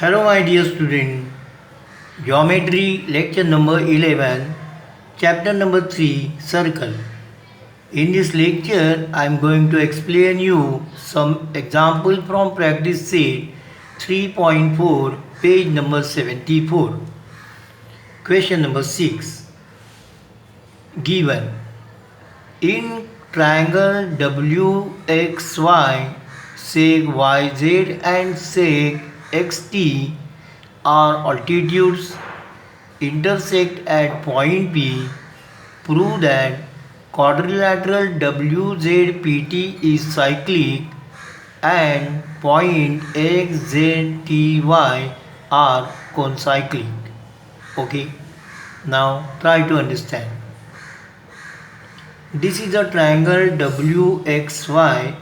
Hello, my dear student. Geometry lecture number 11, chapter number 3, circle. In this lecture, I am going to explain you some example from practice set 3.4, page number 74. Question number 6. Given in triangle WXY, sec YZ and sec XT are altitudes intersect at point P, prove that quadrilateral WZPT is cyclic and point XZTY are concyclic. Okay, now try to understand. This is a triangle WXY.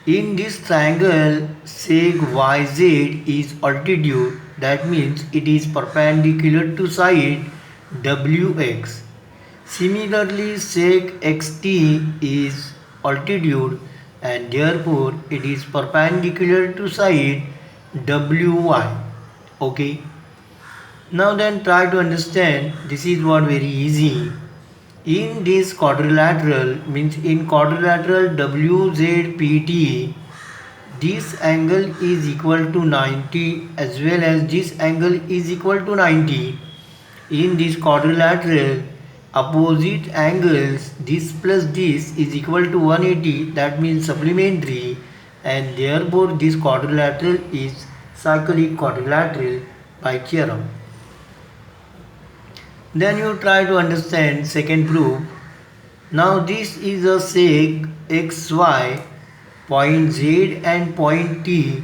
In this triangle, sec YZ is altitude, that means it is perpendicular to side WX. Similarly, sec XT is altitude and therefore it is perpendicular to side WY. Okay. Now then try to understand. This is what very easy. In this quadrilateral, means in quadrilateral WZPT, this angle is equal to 90 as well as this angle is equal to 90. In this quadrilateral, opposite angles, this plus this is equal to 180, that means supplementary, and therefore this quadrilateral is cyclic quadrilateral by theorem. Then you try to understand second proof. Now this is a sec XY, point Z and point T.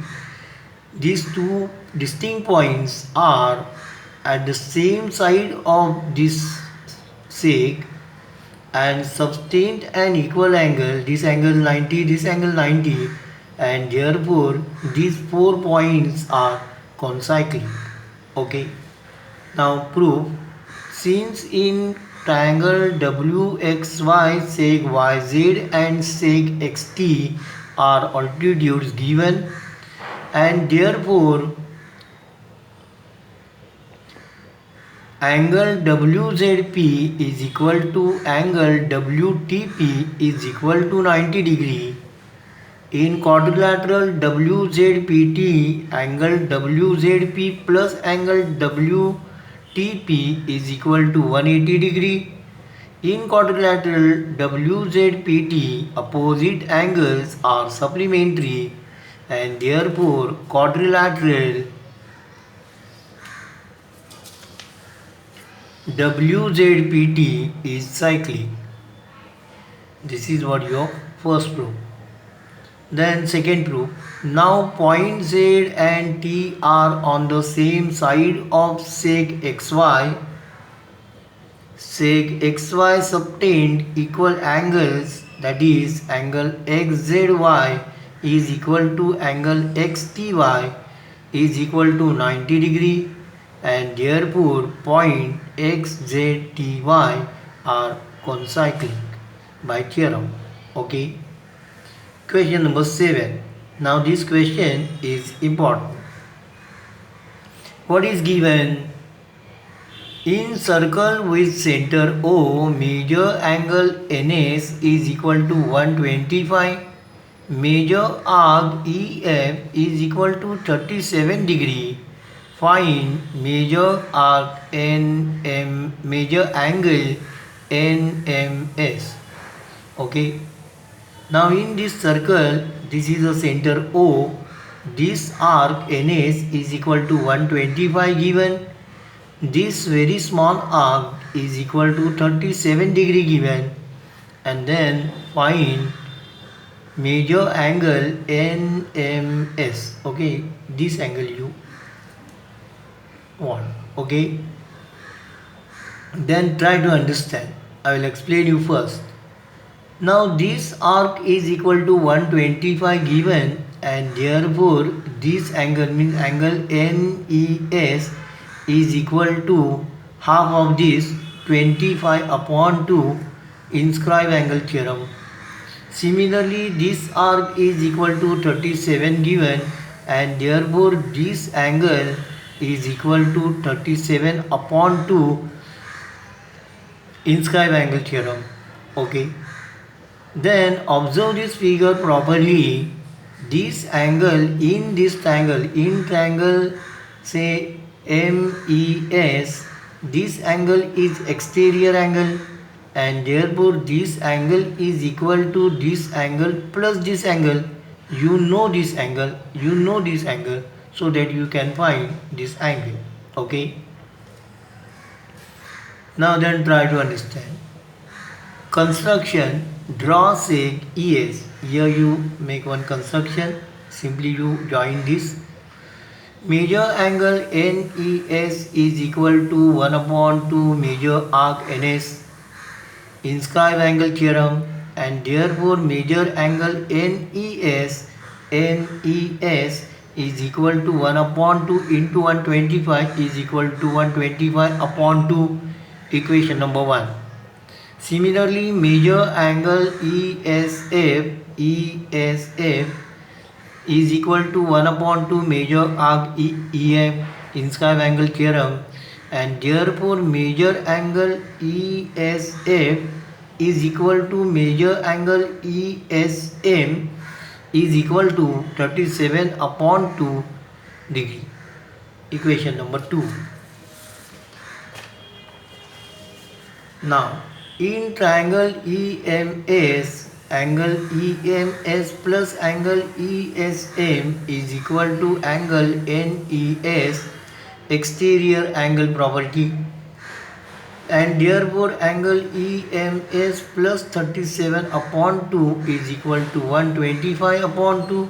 These two distinct points are at the same side of this sec and subtend an equal angle. This angle 90, this angle 90, and therefore these 4 points are concyclic. Okay. Now proof. Since in triangle WXY, sec YZ and sec XT are altitudes given, and therefore angle WZP is equal to angle WTP is equal to 90 degree. In quadrilateral WZPT, angle WZP plus angle WTP is equal to 180 degree. In quadrilateral WZPT, opposite angles are supplementary and therefore quadrilateral WZPT is cyclic. This is what your first proof. Then second proof. Now point Z and T are on the same side of sec XY. Sec XY subtend equal angles, that is angle XZY is equal to angle XTY is equal to 90 degree, and therefore point XZTY are concyclic by theorem. Okay. Question number 7. Now this question is important. What is given? In circle with center O, major angle NS is equal to 125. Major arc EF is equal to 37 degree. Find major arc major angle NMS. Okay. Now in this circle, this is the center O. This arc NS is equal to 125 given. This very small arc is equal to 37 degree given. And then find major angle NMS. Okay, this angle you want. Okay. Then try to understand. I will explain you first. Now this arc is equal to 125 given, and therefore this angle means angle NES is equal to half of this 25 upon 2 inscribe angle theorem. Similarly, this arc is equal to 37 given, and therefore this angle is equal to 37 upon 2 in scribe angle theorem. Okay, then observe this figure properly. This angle in this triangle say MES, this angle is exterior angle, and therefore this angle is equal to this angle plus this angle. You know this angle, so that you can find this angle. Okay, now then try to understand. Construction, draw seg ES. Here you make one construction, simply you join this. Measure angle NES is equal to 1 upon 2 measure arc NS in scribe angle theorem, and therefore measure angle NES is equal to 1 upon 2 into 125 is equal to 125 upon 2, equation number 1. Similarly, measure angle ESF is equal to 1 upon 2 measure arc EF in scribe angle theorem, and therefore measure angle ESF is equal to measure angle ESM is equal to 37 upon 2 degree, equation number 2. Now in triangle EMS, angle EMS plus angle ESM is equal to angle NES, exterior angle property, and therefore angle EMS plus 37 upon 2 is equal to 125 upon 2,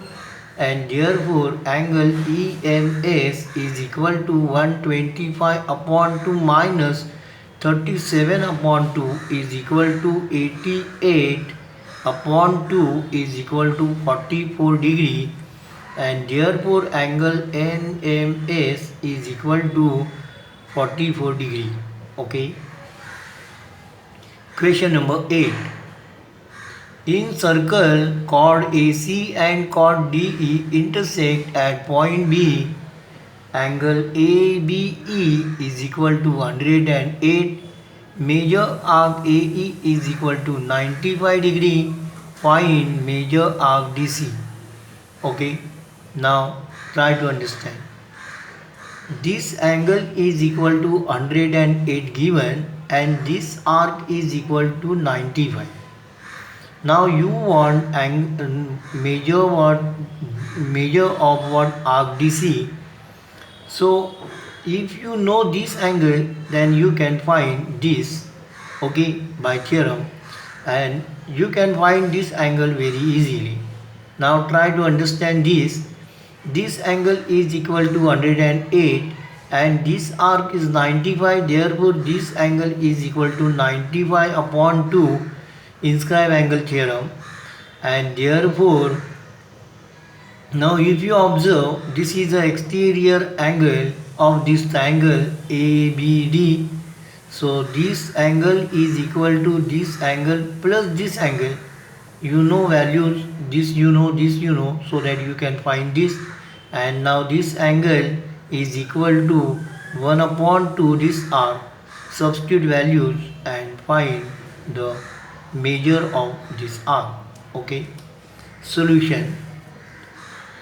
and therefore angle EMS is equal to 125 upon 2 minus 37 upon 2 is equal to 88 upon 2 is equal to 44 degree, and therefore angle NMS is equal to 44 degree. Okay. Question number 8. In circle, chord AC and chord DE intersect at point B. Angle ABE is equal to 108. Major arc AE is equal to 95 degree. Find major arc DC. Okay. Now try to understand. This angle is equal to 108 given, and this arc is equal to 95. Now you want measure of what arc DC. So if you know this angle, then you can find this, okay, by theorem, and you can find this angle very easily. Now try to understand this. This angle is equal to 108 and this arc is 95, therefore this angle is equal to 95 upon 2 in scribe angle theorem, and therefore now if you observe, this is the exterior angle of this triangle ABD. So this angle is equal to this angle plus this angle. You know values, this you know, so that you can find this. And now this angle is equal to 1 upon 2 this arc. Substitute values and find the measure of this arc. Okay. Solution.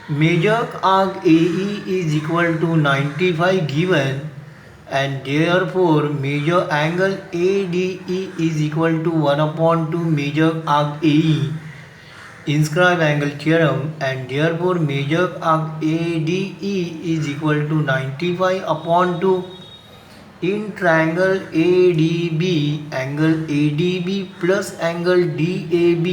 Measure arc AE is equal to 95 given, and therefore measure angle ADE is equal to 1 upon 2 measure arc AE in scribe angle theorem, and therefore measure arc ADE is equal to 95 upon 2. In triangle ADB, angle ADB plus angle DAB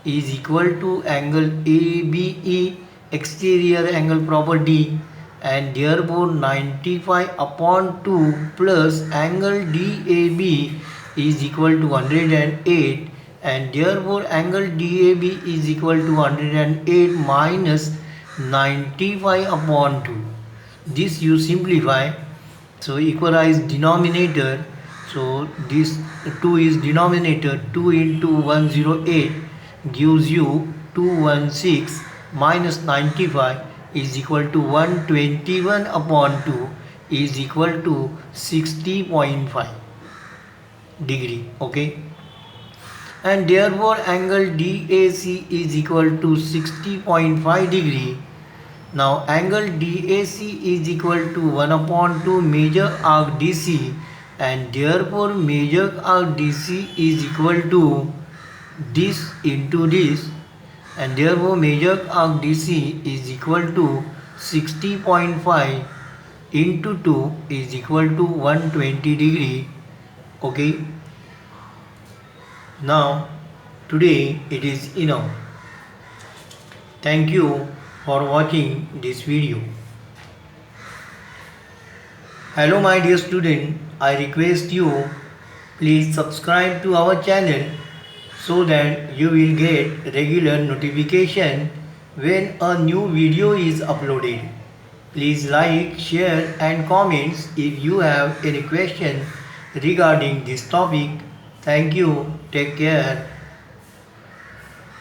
is equal to angle ABE, exterior angle property, and therefore 95 upon 2 plus angle DAB is equal to 108, and therefore angle DAB is equal to 108 minus 95 upon 2. This you simplify, so equalize denominator. So this 2 is denominator, 2 into 108 gives you 216 minus 95 is equal to 121 upon 2 is equal to 60.5 degree. Okay, and therefore angle DAC is equal to 60.5 degree. Now angle DAC is equal to 1 upon 2 major arc DC, and therefore major arc DC is equal to this into this, and therefore major arc DC is equal to 60.5 into 2 is equal to 120 degree. Okay, now today it is enough. Thank you for watching this video. Hello my dear student, I request you please subscribe to our channel so that you will get regular notification when a new video is uploaded. Please like, share and comments if you have any question regarding this topic. Thank you. Take care.